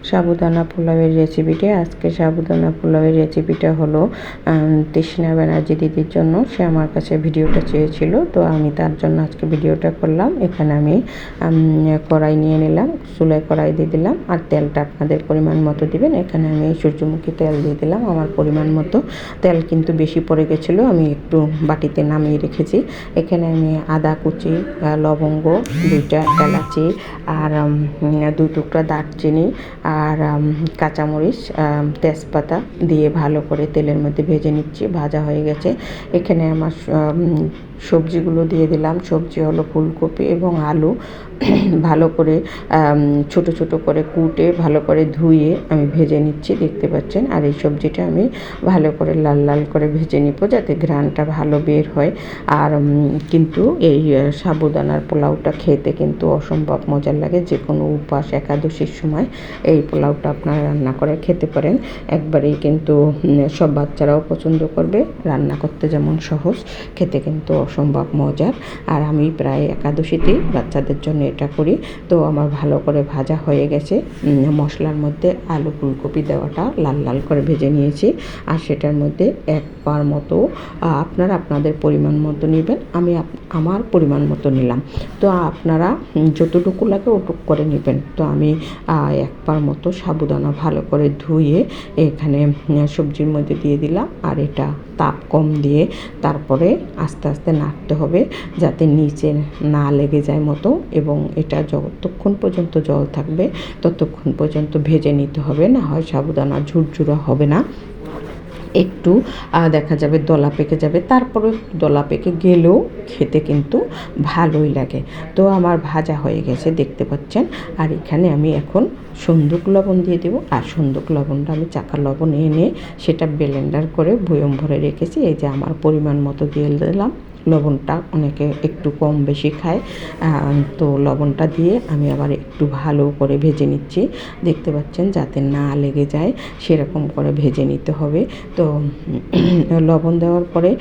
সাবুদানা পোলাওয়ের রেসিপিটি। আজকে সাবুদানা পোলাওয়ের রেসিপিটা হলো তৃষ্ণা ব্যানার্জি দিদির জন্য। সে আমার কাছে ভিডিওটা চেয়েছিল, তো আমি তার জন্য আজকে ভিডিওটা করলাম। এখানে আমি কড়াই নিয়ে নিলাম, চুলায় কড়াই দিয়ে দিলাম, আর তেলটা আপনাদের পরিমাণ মতো দিবেন। এখানে আমি সূর্যমুখী তেল দিয়ে দিলাম আমার পরিমাণ মতো। তেল কিন্তু বেশি পড়ে গেছিলো, আমি একটু বাটিতে নামিয়ে রেখেছি। এখানে আমি আদা কুচি, লবঙ্গ, 2টা এলাচি, আর 2 টুকরা দারচিনি, আর কাঁচামরিচ, তেজপাতা দিয়ে ভালো করে তেলের মধ্যে ভেজে নিচ্ছি। ভাজা হয়ে গেছে। এখানে আমার সবজিগুলো দিয়ে দিলাম। সবজি হলো ফুলকপি এবং আলু। ভালো করে ছোট ছোট করে কুটে ভালো করে ধুয়ে আমি ভেজে নিচ্ছি, দেখতে পাচ্ছেন। আর এই সবজিটা আমি ভালো করে লাল লাল করে ভেজে নিব, যাতে ঘ্রাণটা ভালো বের হয়। আর কিন্তু এই সাবুদানার পোলাওটা খেতে কিন্তু অসম্ভব মজার লাগে। যে কোনো উপাস একাদশীর সময় এই পোলাওটা আপনারা রান্না করে খেতে পারেন। একবারেই কিন্তু সব বাচ্চারাও পছন্দ করবে। রান্না করতে যেমন সহজ, খেতে কিন্তু অসম্ভব মজার। আর আমি প্রায় একাদশীতেই বাচ্চাদের জন্য এটা করি। তো আমার ভালো করে ভাজা হয়ে গেছে। মশলার মধ্যে আলু ফুলকপি দেওয়াটা লাল লাল করে ভেজে নিয়েছি। আর সেটার মধ্যে 1 পার মতো আপনারা আপনাদের পরিমাণ মতো নেবেন। আমি আমার পরিমাণ মতো নিলাম। তো আপনারা যতটুকু লাগে ওটুকু করে নেবেন। তো আমি 1 পার মতো সাবুদানা ভালো করে ধুয়ে এখানে সবজির মধ্যে দিয়ে দিলাম। আর এটা তাপ কম দিয়ে তারপরে আস্তে আস্তে নাড়তে হবে, যাতে নিচে না লেগে যায় মতো। এবং এটা যতক্ষণ পর্যন্ত জল থাকবে ততক্ষণ পর্যন্ত ভেজে নিতে হবে, না হয় সাবুদানা ঝুরঝুরা হবে না। একটু দেখা যাবে দলা পেকে যাবে, তারপরে দলা পেকে গেলেও খেতে কিন্তু ভালোই লাগে। তো আমার ভাজা হয়ে গেছে, দেখতে পাচ্ছেন। আর এখানে আমি এখন সন্দুক লবণ দিয়ে দেবো। আর সন্দুক লবণটা আমি চাকা লবণ এনে সেটা ব্লেন্ডার করে বয়ম ভরে রেখেছি। এই যে আমার পরিমাণ মতো দিয়ে দিলাম। লবণটা অনেকে একটু কম বেশি খায়, তো লবণটা দিয়ে আমি আবার একটু ভালো করে ভেজে নিচ্ছি, দেখতে পাচ্ছেন, যাতে না লেগে যায় সেরকম করে ভেজে নিতে হবে। তো লবণ দেওয়ার পরে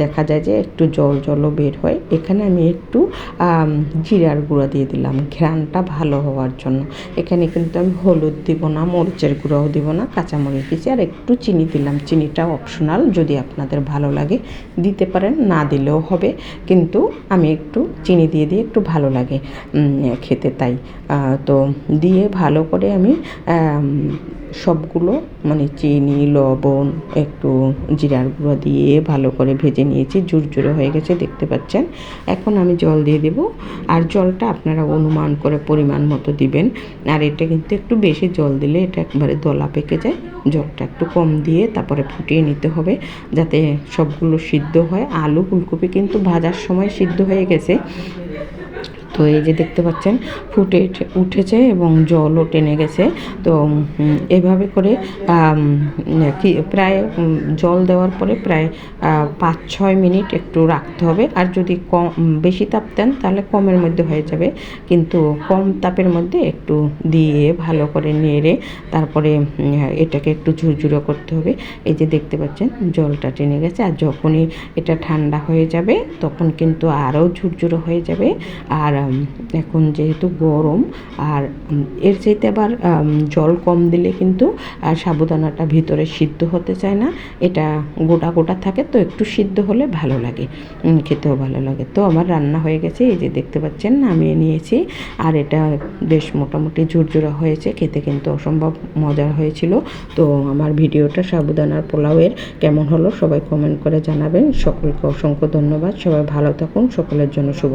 দেখা যায় যে একটু জল জলও বের হয়। এখানে আমি একটু জিরার গুঁড়া দিয়ে দিলাম ঘ্রাণটা ভালো হওয়ার জন্য। এখানে কিন্তু আমি হলুদ দিব না, মরিচের গুঁড়াও দিব না, কাঁচামরিচ দিচ্ছি, আর একটু চিনি দিলাম। চিনিটা অপশনাল, যদি আপনাদের ভালো লাগে দিতে পারেন, না দিলেও হবে। কিন্তু আমি একটু চিনি দিয়ে একটু ভালো লাগে খেতে, তাই তো দিয়ে ভালো করে আমি সবগুলো মানে চিনি, লবণ, একটু জিরার গুঁড়ো দিয়ে ভালো করে ভেজে নিয়েছি। ঝুরঝুরে হয়ে গেছে, দেখতে পাচ্ছেন। এখন আমি জল দিয়ে দেব। আর জলটা আপনারা অনুমান করে পরিমাণ মতো দিবেন। আর এটা কিন্তু একটু বেশি জল দিলে এটা একবারে দলা পেকে যায়। জলটা একটু কম দিয়ে তারপরে ফুটিয়ে নিতে হবে, যাতে সবগুলো সিদ্ধ হয়। আলু ফুলকপি কিন্তু ভাজার সময় সিদ্ধ হয়ে গেছে। তো এই যে দেখতে পাচ্ছেন ফুটে উঠেছে এবং জলও টেনে গেছে। তো এভাবে করে কি প্রায় জল দেওয়ার পরে প্রায় 5-6 মিনিট একটু রাখতে হবে। আর যদি বেশি তাপ দেন তাহলে কমের মধ্যে হয়ে যাবে, কিন্তু কম তাপের মধ্যে একটু দিয়ে ভালো করে নেড়ে তারপরে এটাকে একটু ঝুরঝুরো করতে হবে। এই যে দেখতে পাচ্ছেন জলটা টেনে গেছে। আর যখনই এটা ঠান্ডা হয়ে যাবে তখন কিন্তু আরও ঝুরঝুরো হয়ে যাবে। আর এখন যেহেতু গরম, আর এর চাইতে আবার জল কম দিলে কিন্তু সাবুদানাটা ভিতরে সিদ্ধ হতে চায় না, এটা গোটা গোটা থাকে। তো একটু সিদ্ধ হলে ভালো লাগে, খেতেও ভালো লাগে। তো আমার রান্না হয়ে গেছে, এই যে দেখতে পাচ্ছেন নামিয়ে নিয়েছি। আর এটা বেশ মোটামুটি ঝুরঝুরা হয়েছে, খেতে কিন্তু অসম্ভব মজার হয়েছিল। তো আমার ভিডিওটা সাবুদানার পোলাওয়ের কেমন হলো সবাই কমেন্ট করে জানাবেন। সকলকে অসংখ্য ধন্যবাদ। সবাই ভালো থাকুন, সকলের জন্য শুভ।